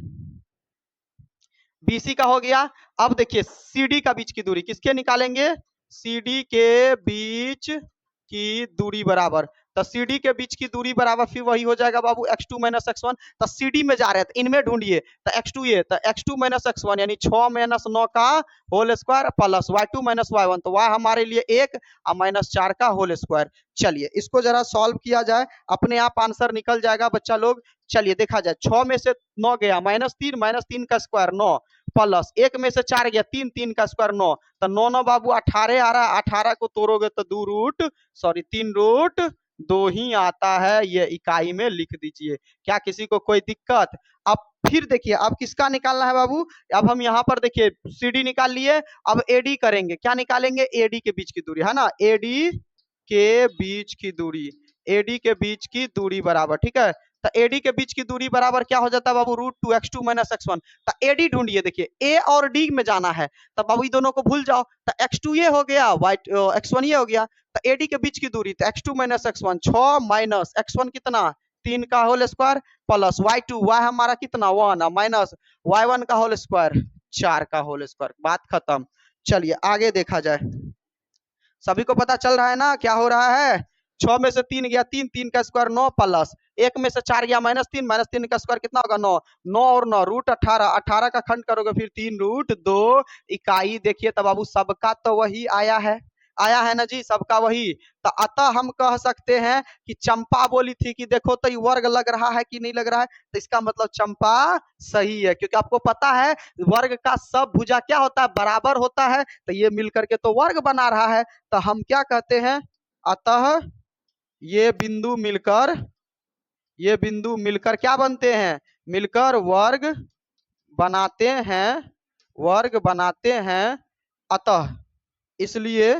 बीसी का हो गया। अब देखिए सीडी का बीच की दूरी किसके निकालेंगे, सीडी के बीच की दूरी बराबर, तो सीडी के बीच की दूरी बराबर फिर वही हो जाएगा बाबू x2 माइनस x1। तो सीडी में जा रहे हैं तो इनमें ढूंढिए, तो x2 ये, तो x2 माइनस x1 यानी 6 माइनस 9 का whole square, plus y2 minus y1, तो y हमारे लिए 1 और माइनस 4 का होल स्क्वायर। चलिए इसको जरा सॉल्व किया जाए, अपने आप आंसर निकल जाएगा बच्चा लोग। चलिए देखा जाए, 6 में से 9 गया माइनस 3, माइनस 3 का स्क्वायर 9, प्लस 1 में से 4 गया 3, 3 का स्क्वायर 9, तो 9 9 बाबू 18 आ रहा है, 18 को तोड़ोगे तो 3√2 ही आता है, ये इकाई में लिख दीजिए। क्या किसी को कोई दिक्कत। अब फिर देखिए अब किसका निकालना है बाबू, अब हम यहाँ पर देखिए सीडी निकाल लिए, अब एडी करेंगे, क्या निकालेंगे, एडी के बीच की दूरी, है ना, एडी के बीच की दूरी, एडी के बीच की दूरी बराबर, ठीक है। तो एडी के बीच की दूरी बराबर क्या हो जाता है बाबू, √2 x2 माइनस x1। तो एडी ढूंढिए, देखिए ए और डी में जाना है, तब बाबू ये दोनों को भूल जाओ, तो x2 ये हो गया, x1 ये हो गया। तो एडी के बीच की दूरी, तो x2 minus x1, 6 minus x1 कितना 3 का whole square, plus y2, y हमारा कितना 1, माइनस y1 का होल स्क्वायर 4 का होल स्क्वायर, बात खत्म। चलिए आगे देखा जाए, सभी को पता चल रहा है ना क्या हो रहा है। 6 में से 3 गया 3, 3 का स्क्वायर 9, प्लस 1 में से 4 गया माइनस 3, माइनस 3 का स्क्वायर कितना होगा 9, 9 और 9 √18, 18 का खंड करोगे फिर 3√2 इकाई। देखिए तब बाबू सबका तो वही आया है। आया है ना जी, सबका वही। तो अतः हम कह सकते हैं कि चंपा बोली थी कि देखो तो ये वर्ग लग रहा है कि नहीं लग रहा है, तो इसका मतलब चंपा सही है, क्योंकि आपको पता है वर्ग का सब भुजा क्या होता है, बराबर होता है, तो ये मिलकर के तो वर्ग बना रहा है। तो हम क्या कहते हैं, अतः ये बिंदु मिलकर, ये बिंदु मिलकर क्या बनते हैं, मिलकर वर्ग बनाते हैं, वर्ग बनाते हैं। अतः इसलिए,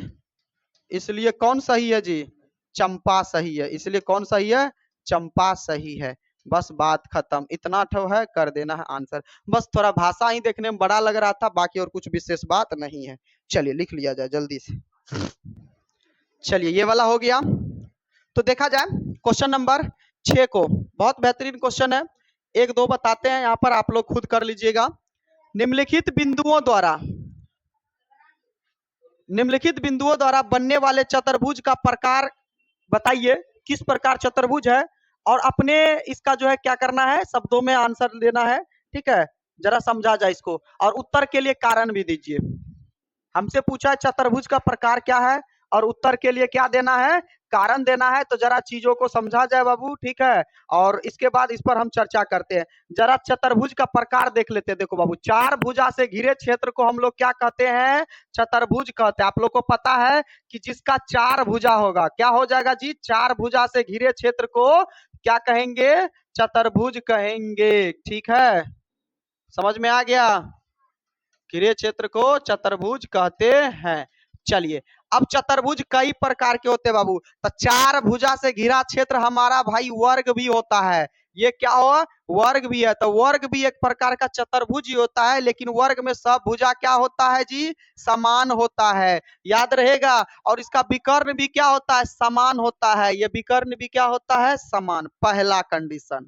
इसलिए कौन सही है जी, चंपा सही है। इसलिए कौन सही है, चंपा सही है। बस बात खत्म, इतना ठो है, कर देना है आंसर। बस थोड़ा भाषा ही देखने में बड़ा लग रहा था, बाकी और कुछ विशेष बात नहीं है। चलिए लिख लिया जाए जल्दी से। चलिए ये वाला हो गया। तो देखा जाए क्वेश्चन नंबर 6 को, बहुत बेहतरीन क्वेश्चन है, एक दो बताते हैं यहाँ पर, आप लोग खुद कर लीजिएगा। निम्नलिखित बिंदुओं द्वारा, निम्नलिखित बिंदुओं द्वारा बनने वाले चतुर्भुज का प्रकार बताइए, किस प्रकार चतुर्भुज है, और अपने इसका जो है क्या करना है, शब्दों में आंसर देना है। ठीक है, जरा समझा जाए इसको, और उत्तर के लिए कारण भी दीजिए। हमसे पूछा है चतुर्भुज का प्रकार क्या है, और उत्तर के लिए क्या देना है, कारण देना है। तो जरा चीजों को समझा जाए बाबू, ठीक है, और इसके बाद इस पर हम चर्चा करते हैं। जरा चतुर्भुज का प्रकार देख लेते हैं। देखो बाबू, चार भुजा से घिरे क्षेत्र को हम लोग क्या कहते हैं, चतुर्भुज कहते हैं। आप लोग को पता है कि जिसका चार भुजा होगा, क्या हो जाएगा जी, चार भुजा से घिरे क्षेत्र को क्या कहेंगे, चतुर्भुज कहेंगे। ठीक है, समझ में आ गया, घिरे क्षेत्र को चतुर्भुज कहते हैं। चलिए, अब चतुर्भुज कई प्रकार के होते हैं बाबू। तो चार भुजा से घिरा क्षेत्र हमारा भाई वर्ग भी होता है। ये क्या हो, वर्ग भी है। तो वर्ग भी एक प्रकार का चतुर्भुज ही होता है, लेकिन वर्ग में सब भुजा क्या होता है जी, समान होता है, याद रहेगा। और इसका विकर्ण भी क्या होता है, समान होता है। ये विकर्ण भी क्या होता है, समान। पहला कंडीशन,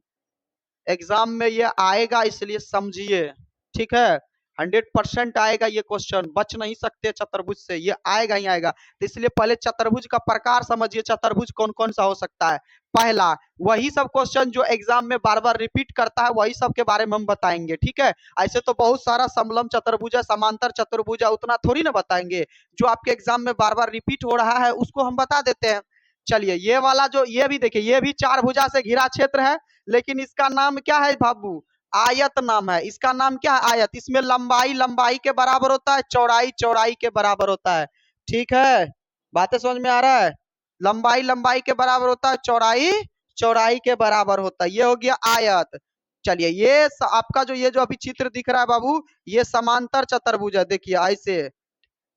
एग्जाम में ये आएगा, इसलिए समझिए। ठीक है, 100% आएगा ये क्वेश्चन, बच नहीं सकते चतुर्भुज से, ये आएगा ही आएगा। तो इसलिए पहले चतुर्भुज का प्रकार समझिए, चतुर्भुज कौन कौन सा हो सकता है। पहला, वही सब क्वेश्चन जो एग्जाम में बार बार रिपीट करता है, वही सब के बारे में हम बताएंगे। ठीक है, ऐसे तो बहुत सारा समलम चतुर्भुज है, समांतर चतुर्भुज है, उतना थोड़ी ना बताएंगे। जो आपके एग्जाम में बार बार रिपीट हो रहा है उसको हम बता देते हैं। चलिए, ये वाला जो, ये भी देखिए, ये भी चार भुजा से घिरा क्षेत्र है, लेकिन इसका नाम क्या है बाबू, आयत नाम है। इसका नाम क्या है, आयत। इसमें लंबाई लंबाई के बराबर होता है, चौड़ाई चौड़ाई के बराबर होता है। ठीक है, बातें समझ में आ रहा है, लंबाई लंबाई के बराबर होता है, चौड़ाई चौड़ाई के बराबर होता है। ये हो गया आयत। चलिए, ये आपका जो, ये जो अभी चित्र दिख रहा है बाबू, ये समांतर चतुर्भुज है। देखिए ऐसे,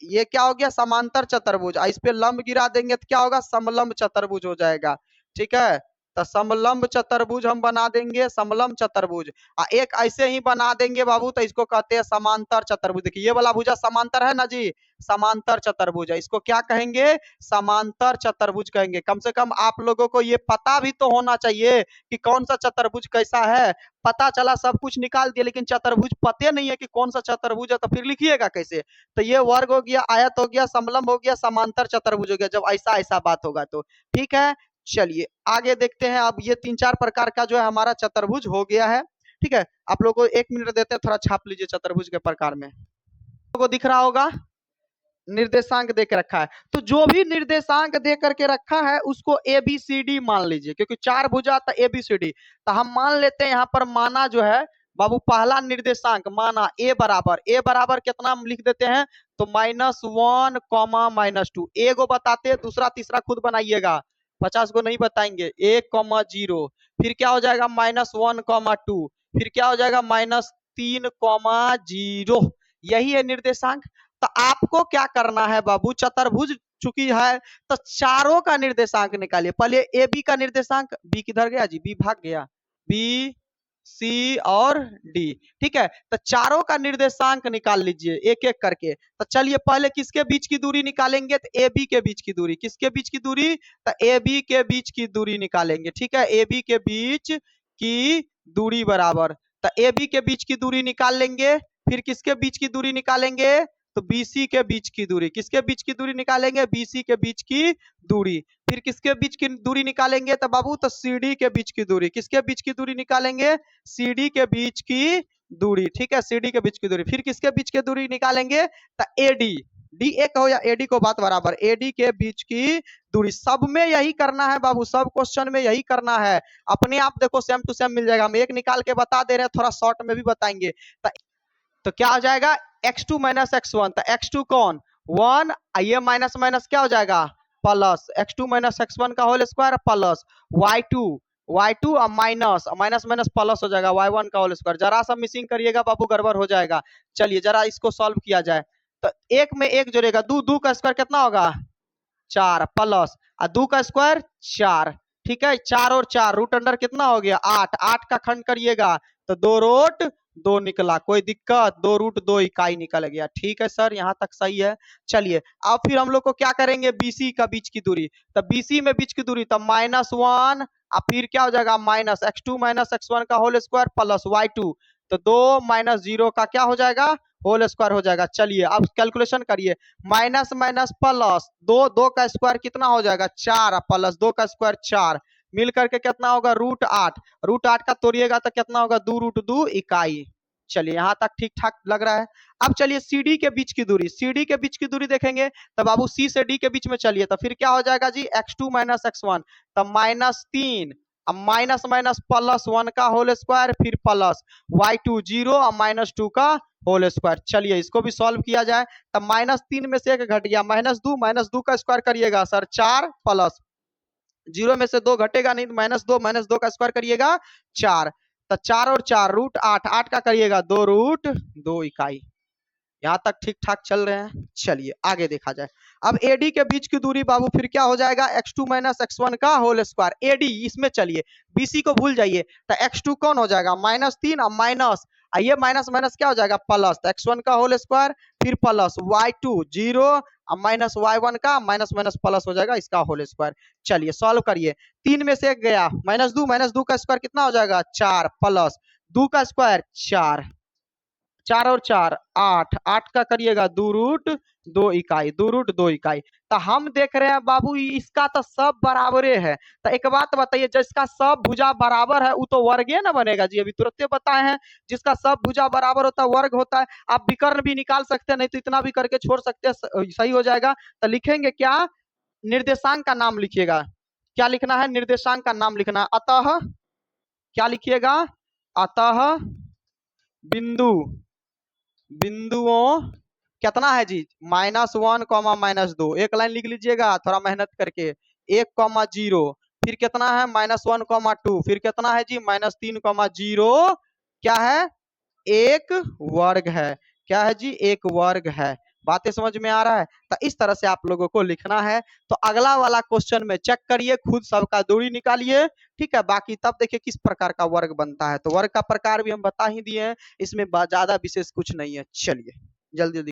ये क्या हो गया, समांतर चतुर्भुज। इस पे लंब गिरा देंगे तो क्या होगा, समलंब चतुर्भुज हो जाएगा। ठीक है, तो समलंब चतुर्भुज हम बना देंगे, समलंब चतुर्भुज। एक ऐसे ही बना देंगे बाबू, तो इसको कहते हैं समांतर चतुर्भुज। देखिए ये वाला भुजा समांतर है ना जी, समांतर चतुर्भुज है, इसको क्या कहेंगे, समांतर चतुर्भुज कहेंगे। कम से कम आप लोगों को ये पता भी तो होना चाहिए कि कौन सा चतुर्भुज कैसा है। पता चला सब कुछ निकाल दिया, लेकिन चतुर्भुज पते नहीं है कि कौन सा चतुर्भुज है, तो फिर लिखिएगा कैसे। तो ये वर्ग हो गया, आयत हो गया, समलंब हो गया, समांतर चतुर्भुज हो गया, जब ऐसा ऐसा बात होगा तो। ठीक है, चलिए आगे देखते हैं। अब ये तीन चार प्रकार का जो है हमारा चतुर्भुज हो गया है। ठीक है, आप लोगों को 1 मिनट देते हैं, थोड़ा छाप लीजिए चतुर्भुज के प्रकार में। आपको दिख रहा होगा निर्देशांक दे के रखा है, तो जो भी निर्देशांक दे करके रखा है उसको ए बी सी डी मान लीजिए, क्योंकि चार भुजा था ए बी सी डी। तो हम मान लेते हैं यहाँ पर, माना जो है बाबू, पहला निर्देशांक माना ए बराबर, ए बराबर कितना हम लिख देते हैं, तो -1, -2। ए को बताते हैं, दूसरा तीसरा खुद बनाइएगा, 50 को नहीं बताएंगे। 1, 0, फिर क्या हो जाएगा, -1, 2, फिर क्या हो जाएगा, -3, 0। यही है निर्देशांक। तो आपको क्या करना है बाबू, चतुर्भुज चुकी है, तो चारों का निर्देशांक निकालिए। पहले ए बी का निर्देशांक, बी किधर गया जी, बी भाग गया, बी सी और डी। ठीक है, तो चारों का निर्देशांक निकाल लीजिए एक एक करके। तो चलिए पहले किसके बीच की दूरी निकालेंगे, तो ए बी के बीच की दूरी। किसके बीच की दूरी, तो ए बी के बीच की दूरी निकालेंगे। ठीक है, ए बी के बीच की दूरी बराबर, तो ए बी के बीच की दूरी निकाल लेंगे। फिर किसके बीच की दूरी निकालेंगे, तो बीसी के बीच की दूरी। किसके बीच की दूरी निकालेंगे, बीसी के बीच की दूरी। फिर किसके बीच की दूरी निकालेंगे, तो बाबू तो सीडी के बीच की दूरी। किसके बीच की दूरी निकालेंगे, सीडी के बीच की दूरी। ठीक है, सीडी के बीच की दूरी। फिर किसके बीच की दूरी निकालेंगे, तो एडी। डी ए कहो या एडी को, बात बराबर। एडी के बीच की दूरी, सब में यही करना है बाबू, सब क्वेश्चन में यही करना है। अपने आप देखो सेम टू सेम मिल जाएगा। हम एक निकाल के बता दे रहे हैं, थोड़ा शॉर्ट में भी बताएंगे। तो क्या हो जाएगा, x2 माइनस x1। तो x2 कौन 1, ये माइनस माइनस क्या हो जाएगा प्लस, x2 माइनस x1 का होल स्क्वायर प्लस y2 और माइनस माइनस माइनस प्लस हो जाएगा y1 का होल स्क्वायर। जरा सा मिसिंग करिएगा बाबू, गड़बड़ हो जाएगा। चलिए जरा इसको सॉल्व किया जाए। तो एक में एक जोड़ेगा, दो का स्क्वायर कितना होगा 4 प्लस, और 2 का स्क्वायर 4, ठीक है। 4 और 4 रूट अंडर कितना हो गया 8, 8 का खंड करिएगा तो 2 रूट 2 निकला, कोई दिक्कत, 2 रूट 2 इकाई निकल गया। ठीक है सर, यहाँ तक सही है। चलिए अब फिर हम लोग को क्या करेंगे, बीसी का बीच की दूरी। तो बीसी में बीच की दूरी तो -1, और फिर क्या हो जाएगा माइनस x2 माइनस x1 का होल स्क्वायर प्लस y2, तो 2 माइनस 0 का क्या हो जाएगा होल स्क्वायर हो जाएगा। चलिए अब कैलकुलेशन करिए, माइनस माइनस प्लस, 2 का स्क्वायर कितना हो जाएगा 4, प्लस 2 का स्क्वायर 4, मिल करके कितना होगा √8, √8 का तोड़िएगा तो कितना होगा 2 रूट 2 इकाई। चलिए यहाँ तक ठीक ठाक लग रहा है। अब चलिए CD के बीच की दूरी, CD के बीच की दूरी देखेंगे तो बाबू C से D के बीच में चलिए, तो फिर क्या हो जाएगा जी x2 माइनस x1, तो -3, अब माइनस माइनस प्लस 1 का होल स्क्वायर, फिर प्लस y2 0 और -2 का होल स्क्वायर। चलिए इसको भी सॉल्व किया जाए। तब -3 में से 1 घट गया, -2 का स्क्वायर करिएगा सर 4, प्लस 0 में से 2 घटेगा नहीं, -2 का स्क्वायर करिएगा 4, तो 4 और 4 √8, 8 का करिएगा 2 रूट 2 इकाई। यहाँ तक ठीक ठाक चल रहे हैं। चलिए आगे देखा जाए। अब AD के बीच की दूरी बाबू फिर क्या हो जाएगा x2 माइनस x1 का होल स्क्वायर। AD इसमें चलिए, BC को भूल जाइए, तो x2 कौन हो जाएगा -3 और माइनस, ये माइनस माइनस क्या हो जाएगा प्लस, तो x1 का होल स्क्वायर, फिर प्लस y2 0 और माइनस y1 का माइनस माइनस प्लस हो जाएगा इसका होल स्क्वायर। चलिए सॉल्व करिए, 3 में से 1 गया, -2 का स्क्वायर कितना हो जाएगा 4, प्लस 2 का स्क्वायर 4, 4 और 4 8, 8 का करिएगा 2 रूट 2 इकाई, 2 रूट 2 इकाई। तो हम देख रहे हैं बाबू इसका तो सब बराबरे है। तो एक बात बताइए, जिसका सब भुजा बराबर है वो तो वर्गे ना बनेगा जी, अभी तुरंत बताए हैं। जिसका सब भुजा बराबर होता है वर्ग होता है। आप विकर्ण भी निकाल सकते हैं, नहीं तो इतना भी करके छोड़ सकते हैं, सही हो जाएगा। तो लिखेंगे क्या, निर्देशांक का नाम लिखिएगा। क्या लिखना है, निर्देशांक का नाम लिखना है। अतः क्या लिखिएगा, अतः बिंदु, बिंदुओं कितना है जी -1, -2, एक लाइन लिख लीजिएगा थोड़ा मेहनत करके, 1, 0, फिर कितना है -1, 2, फिर कितना है जी -3, 0, क्या है एक वर्ग है, क्या है जी एक वर्ग है। बातें समझ में आ रहा है। तो इस तरह से आप लोगों को लिखना है। तो अगला वाला क्वेश्चन में चेक करिए, खुद सबका दूरी निकालिए, ठीक है। बाकी तब देखिए किस प्रकार का वर्ग बनता है। तो वर्ग का प्रकार भी हम बता ही दिए हैं, इसमें ज्यादा विशेष कुछ नहीं है। चलिए जल्दी जल्दी